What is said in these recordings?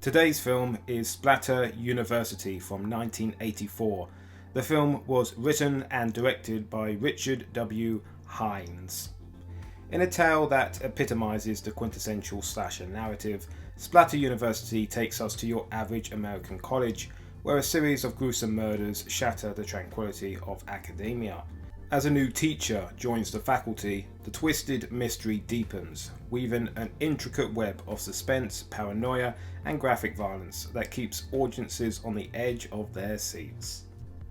Today's film is Splatter University from 1984. The film was written and directed by Richard W. Hines. In a tale that epitomizes the quintessential slasher narrative, Splatter University takes us to your average American college, where a series of gruesome murders shatter the tranquility of academia. As a new teacher joins the faculty, the twisted mystery deepens, weaving an intricate web of suspense, paranoia, and graphic violence that keeps audiences on the edge of their seats.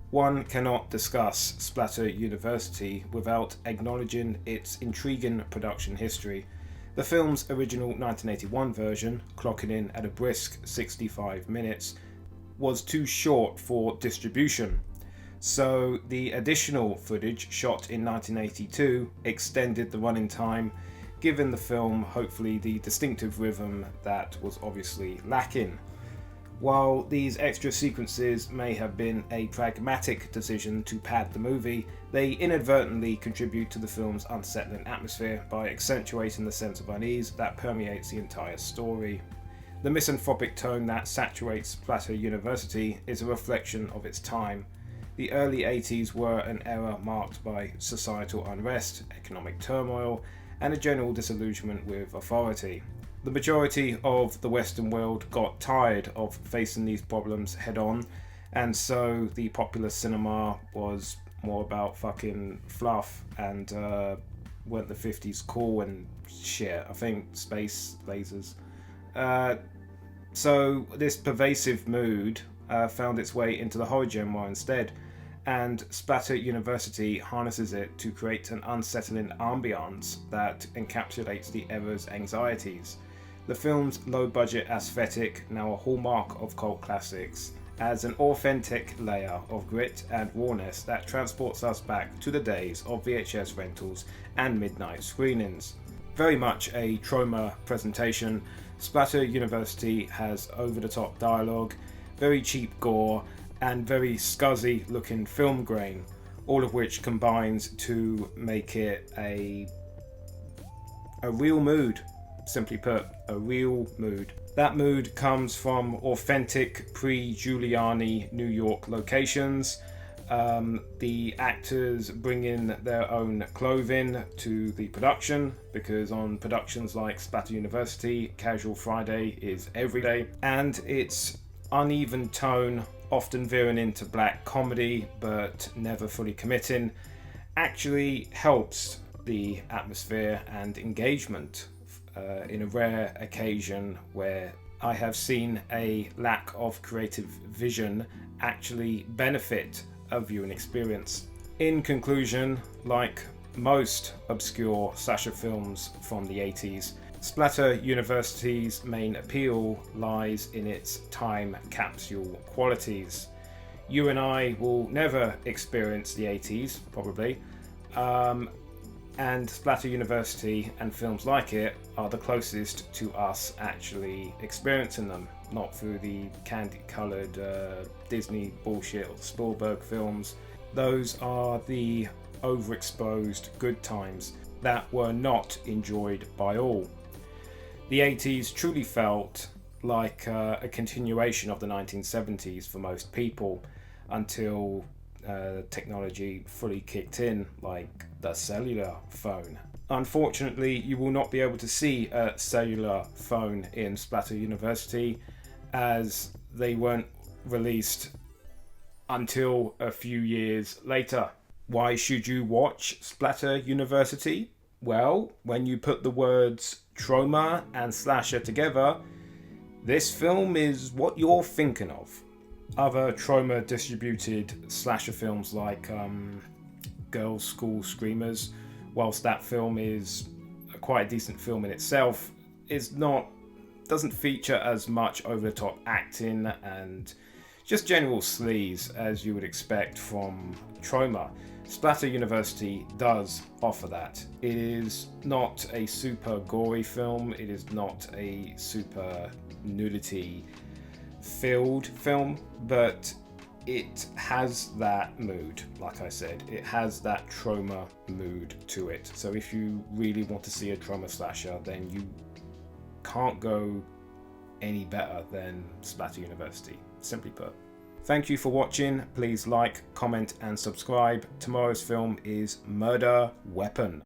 One cannot discuss Splatter University without acknowledging its intriguing production history. The film's original 1981 version, clocking in at a brisk 65 minutes, was too short for distribution. So the additional footage shot in 1982 extended the running time, giving the film hopefully the distinctive rhythm that was obviously lacking. While these extra sequences may have been a pragmatic decision to pad the movie, they inadvertently contribute to the film's unsettling atmosphere by accentuating the sense of unease that permeates the entire story. The misanthropic tone that saturates Splatter University is a reflection of its time. The early 80s were an era marked by societal unrest, economic turmoil, and a general disillusionment with authority. The majority of the Western world got tired of facing these problems head on, and so the popular cinema was more about fucking fluff and weren't the 50s cool and shit. I think space lasers. So this pervasive mood found its way into the horror genre instead, and Splatter University harnesses it to create an unsettling ambiance that encapsulates the era's anxieties. The film's low-budget aesthetic, now a hallmark of cult classics, adds an authentic layer of grit and rawness that transports us back to the days of VHS rentals and midnight screenings. Very much a Troma presentation, Splatter University has over-the-top dialogue, very cheap gore, and very scuzzy looking film grain, all of which combines to make it a real mood. Simply put, a real mood. That mood comes from authentic pre-Giuliani New York locations. The actors bring in their own clothing to the production, because on productions like Splatter University, Casual Friday is every day, and its uneven tone, often veering into black comedy but never fully committing, actually helps the atmosphere and engagement in a rare occasion where I have seen a lack of creative vision actually benefit a viewing experience. In conclusion, like most obscure slasher films from the 80s, Splatter University's main appeal lies in its time capsule qualities. You and I will never experience the 80s, probably, and Splatter University and films like it are the closest to us actually experiencing them, not through the candy-coloured Disney bullshit or the Spielberg films. Those are the overexposed good times that were not enjoyed by all. The 80s truly felt like a continuation of the 1970s for most people, until technology fully kicked in, like the cellular phone. Unfortunately, you will not be able to see a cellular phone in Splatter University, as they weren't released until a few years later. Why should you watch Splatter University? Well, when you put the words Troma and slasher together, this film is what you're thinking of. Other Troma distributed slasher films like Girls' School Screamers, whilst that film is quite a decent film in itself, doesn't feature as much over-the-top acting and just general sleaze as you would expect from Troma. Splatter University does offer that. It is not a super gory film, it is not a super nudity filled film, but it has that mood. Like I said, it has that Troma mood to it. So if you really want to see a Troma slasher, then you can't go any better than Splatter University, simply put. Thank you for watching. Please like, comment and subscribe. Tomorrow's film is Murder Weapon.